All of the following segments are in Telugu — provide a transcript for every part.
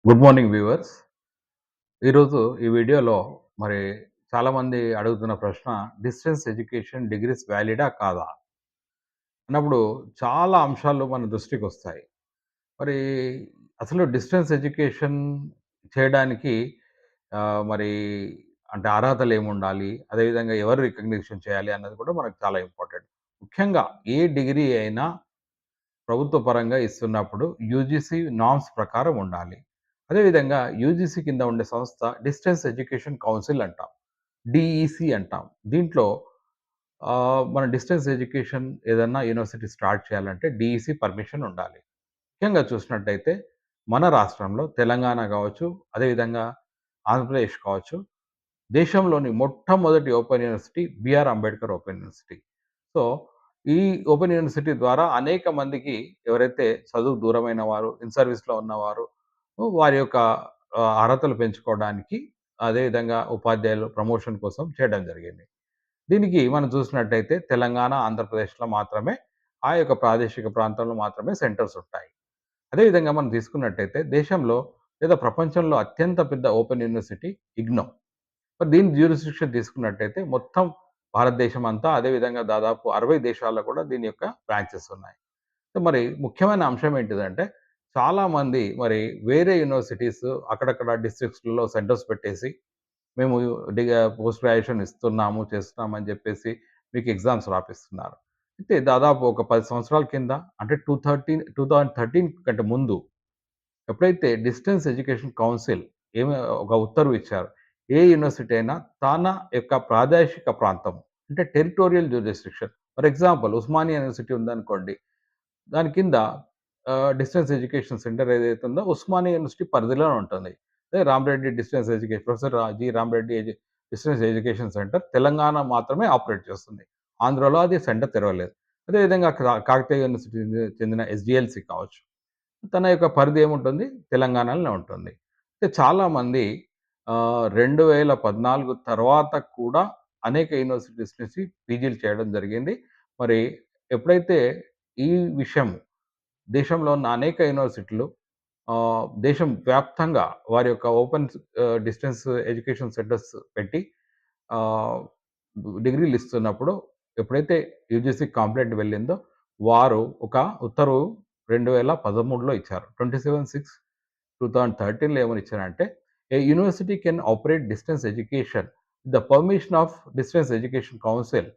Good morning viewers. ఈరోజు ఈ వీడియోలో మరి చాలామంది అడుగుతున్న ప్రశ్న డిస్టెన్స్ ఎడ్యుకేషన్ డిగ్రీస్ వ్యాలిడా కాదా? అన్నప్పుడు చాలా అంశాలు మన దృష్టికొస్తాయి. మరి అసలు డిస్టెన్స్ ఎడ్యుకేషన్ చేయడానికి మరి అంటే అర్హతలేముండాలి? అదేవిధంగా ఎవరు రికగ్నిషన్ చేయాలి అన్నది కూడా మనకు చాలా ఇంపార్టెంట్. ముఖ్యంగా ఏ డిగ్రీ అయినా ప్రభుత్వ పరంగా ఇస్తున్నప్పుడు యూజీసీ నార్మ్స్ ప్రకారం ఉండాలి. అదేవిధంగా యూజీసీ కింద ఉండే సంస్థ డిస్టెన్స్ ఎడ్యుకేషన్ కౌన్సిల్ అంటాం. డీఈసీ అంటాం. దీంట్లో మన డిస్టెన్స్ ఎడ్యుకేషన్ ఏదన్నా యూనివర్సిటీ స్టార్ట్ చేయాలంటే డీఈసీ పర్మిషన్ ఉండాలి. ముఖ్యంగా చూసినట్టయితే మన రాష్ట్రంలో తెలంగాణ కావచ్చు, అదేవిధంగా ఆంధ్రప్రదేశ్ కావచ్చు, దేశంలోని మొట్టమొదటి open university BR Ambedkar open university. So, ఈ ఓపెన్ యూనివర్సిటీ ద్వారా అనేక మందికి ఎవరైతే చదువు దూరమైన వారు, ఇన్ సర్వీస్‌లో ఉన్నవారు వారి యొక్క అర్హతలు పెంచుకోవడానికి, అదేవిధంగా ఉపాధ్యాయులు ప్రమోషన్ కోసం చేయడం జరిగింది. దీనికి మనం చూసినట్టయితే తెలంగాణ, ఆంధ్రప్రదేశ్‌లో మాత్రమే ఆ యొక్క ప్రాదేశిక ప్రాంతంలో మాత్రమే సెంటర్స్ ఉంటాయి. అదేవిధంగా మనం తీసుకున్నట్టయితే దేశంలో లేదా ప్రపంచంలో అత్యంత పెద్ద ఓపెన్ యూనివర్సిటీ ఇగ్నౌ. మరి దీని జ్యూరిస్డిక్షన్ తీసుకున్నట్టయితే మొత్తం భారతదేశం అంతా, అదేవిధంగా దాదాపు 60 దేశాల్లో కూడా దీని యొక్క బ్రాంచెస్ ఉన్నాయి. సో, మరి ముఖ్యమైన అంశం ఏంటిదంటే, చాలామంది మరి వేరే యూనివర్సిటీస్ అక్కడక్కడ డిస్ట్రిక్ట్స్‌లలో సెంటర్స్ పెట్టేసి, మేము పోస్ట్ గ్రాడ్యుయేషన్ ఇస్తున్నాము, చేస్తున్నాము అని చెప్పేసి మీకు ఎగ్జామ్స్ రాపిస్తున్నారు. అయితే దాదాపు ఒక 10 సంవత్సరాల కింద అంటే 2013 కంటే ముందు ఎప్పుడైతే డిస్టెన్స్ ఎడ్యుకేషన్ కౌన్సిల్ ఏమి ఒక ఉత్తర్వు ఇచ్చారు. ఏ యూనివర్సిటీ అయినా తన యొక్క ప్రాదేశిక ప్రాంతం అంటే territorial jurisdiction. For example Osmania university ఉందనుకోండి. దాని కింద డిస్టెన్స్ ఎడ్యుకేషన్ సెంటర్ ఏదైతే ఉందో ఉస్మానియా యూనివర్సిటీ పరిధిలోనే ఉంటుంది. అదే Rama Reddy distance education professor Rama Reddy distance education centre Telangana మాత్రమే ఆపరేట్ చేస్తుంది. ఆంధ్రాలో అది సెంటర్ తెరవలేదు. అదేవిధంగా కాకతీయ యూనివర్సిటీకి చెందిన ఎస్‌డిఎల్‌సి కావచ్చు. తన యొక్క పరిధి ఏముంటుంది? తెలంగాణలోనే ఉంటుంది. అయితే చాలామంది 2014 తర్వాత కూడా అనేక యూనివర్సిటీస్ నుంచి పీజీలు చేయడం జరిగింది. మరి ఎప్పుడైతే ఈ విషయం దేశంలో ఉన్న అనేక యూనివర్సిటీలు దేశం వ్యాప్తంగా వారి యొక్క డిస్టెన్స్ ఎడ్యుకేషన్ సెంటర్స్ పెట్టి ఆహ్, డిగ్రీలు ఇస్తున్నప్పుడు ఎప్పుడైతే యూజీసీ కంప్లెయింట్ వెళ్ళిందో, వారు ఒక ఉత్తర్వు 2013లో ఇచ్చారు. 27/6/2013లో ఏమని ఇచ్చారంటే, "a university can operate distance education the permission of distance education council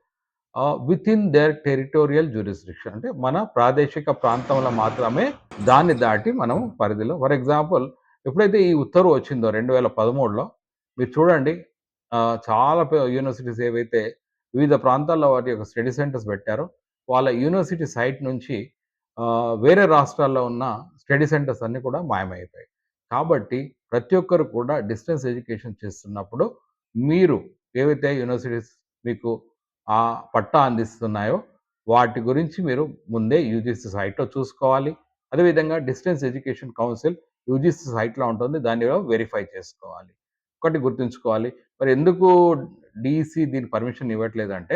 within their territorial jurisdiction." అంటే మన ప్రాదేశిక ప్రాంతంలో మాత్రమే, దాన్ని దాటి మనం పరిధిలో ఫర్ ఎగ్జాంపుల్ ఎప్పుడైతే ఈ ఉత్తర్వు వచ్చిందో 2013లో మీరు చూడండి, చాలా యూనివర్సిటీస్ ఏవైతే వివిధ ప్రాంతాల్లో వాటి యొక్క స్టడీ సెంటర్స్ పెట్టారో, వాళ్ళ యూనివర్సిటీ సైట్ నుంచి వేరే రాష్ట్రాల్లో ఉన్న స్టడీ సెంటర్స్ అన్నీ కూడా మాయమైపోయాయి. కాబట్టి ప్రతి ఒక్కరు కూడా డిస్టెన్స్ ఎడ్యుకేషన్ చేస్తున్నప్పుడు మీరు ఏవైతే యూనివర్సిటీస్ మీకు పట్టా అందిస్తున్నాయో, వాటి గురించి మీరు ముందే యూజీసీ సైట్‌లో చూసుకోవాలి. అదేవిధంగా డిస్టెన్స్ ఎడ్యుకేషన్ కౌన్సిల్ యూజీసీ సైట్‌లో ఉంటుంది. దాన్ని వెరిఫై చేసుకోవాలి. ఒకటి గుర్తుంచుకోవాలి. మరి ఎందుకు డీఈసీ దీనికి పర్మిషన్ ఇవ్వట్లేదంటే,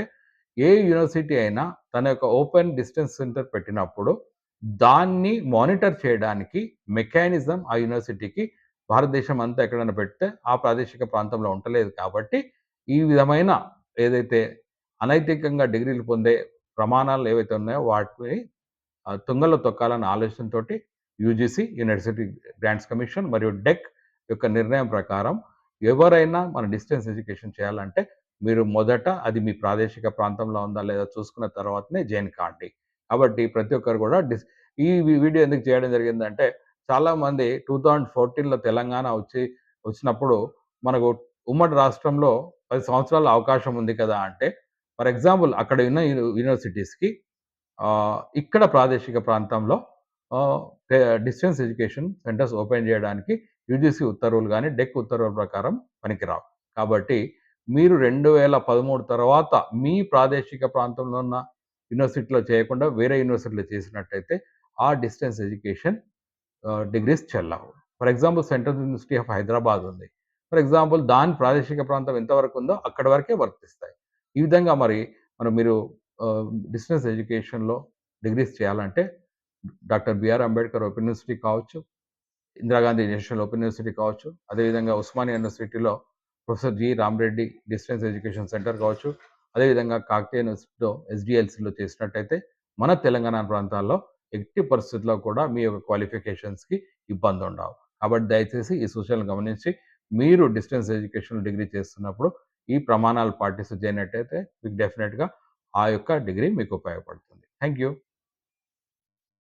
ఏ యూనివర్సిటీ అయినా తన యొక్క ఓపెన్ డిస్టెన్స్ సెంటర్ పెట్టినప్పుడు, దాన్ని మానిటర్ చేయడానికి మెకానిజం ఆ యూనివర్సిటీకి భారతదేశం అంతా ఎక్కడైనా పెడితే, ఆ ప్రాదేశిక ప్రాంతంలో ఉంటలేదు కాబట్టి, ఈ విధమైన ఏదైతే అనైతికంగా డిగ్రీలు పొందే ప్రమాణాలు ఏవైతే ఉన్నాయో వాటిని తుంగలో తొక్కాలన్న ఆలోచనతోటి యూజీసీ, యూనివర్సిటీ గ్రాంట్స్ కమిషన్ మరియు డెక్ యొక్క నిర్ణయం ప్రకారం ఎవరైనా మన డిస్టెన్స్ ఎడ్యుకేషన్ చేయాలంటే మీరు మొదట అది మీ ప్రాదేశిక ప్రాంతంలో ఉందా లేదా చూసుకున్న తర్వాతనే జాయిన్ కాండి. కాబట్టి ప్రతి ఒక్కరు కూడా ఈ వీడియో ఎందుకు చేయడం జరిగిందంటే, చాలామంది 2014లో తెలంగాణ వచ్చినప్పుడు మనకు ఉమ్మడి రాష్ట్రంలో 10 సంవత్సరాల అవకాశం ఉంది కదా! అంటే ఫర్ ఎగ్జాంపుల్ అక్కడ ఉన్న యూనివర్సిటీస్‌కి ఇక్కడ ప్రాదేశిక ప్రాంతంలో ఆహ్, టే డిస్టెన్స్ ఎడ్యుకేషన్ సెంటర్స్ ఓపెన్ జేయడానికి యూజీసీ ఉత్తర్వులు గాని, డెక్ ఉత్తర్వుల ప్రకారం పనికిరావు. కాబట్టి మీరు 2013 తర్వాత మీ ప్రాదేశిక ప్రాంతంలో ఉన్న యూనివర్సిటీలో చేయకుండా వేరే యూనివర్సిటీలో చేసినట్టయితే ఆ డిస్టెన్స్ ఎడ్యుకేషన్ డిగ్రీస్ చెల్లవు. For example central university of Hyderabad ఉంది. ఫర్ ఎగ్జాంపుల్ దాని ప్రాదేశిక ప్రాంతం ఎంతవరకు ఉందో అక్కడి వరకే వర్తిస్తాయి. ఈ విధంగా మీరు ఆహ్, డిస్టెన్స్ ఎడ్యుకేషన్‌లో డిగ్రీస్ చేయాలంటే doctor BR Ambedkar open university కావచ్చు, ఇందిరాగాంధీ నేషనల్ ఓపెన్ యూనివర్సిటీ కావచ్చు, అదేవిధంగా ఉస్మానియా యూనివర్సిటీలో professor G. Ramareddy distance education centre కావచ్చు, అదేవిధంగా కాకతీయ యూనివర్సిటీలో ఎస్‌డిఎల్‌సిలో చేసినట్టయితే మన తెలంగాణ ప్రాంతాల్లో ఎట్టి పరిస్థితుల్లో కూడా మీ యొక్క క్వాలిఫికేషన్స్‌కి ఇబ్బందుండవు. కాబట్టి దయచేసి ఈ సూచనలు గమనించి మీరు డిస్టెన్స్ ఎడ్యుకేషన్ డిగ్రీ చేస్తున్నప్పుడు ఈ ప్రమాణాలు పాటిస్తూ చేయనట్టయితే మీకు డెఫినిట్‌గా ఆ యొక్క డిగ్రీ మీకు ఉపయోగపడుతుంది. Thank you.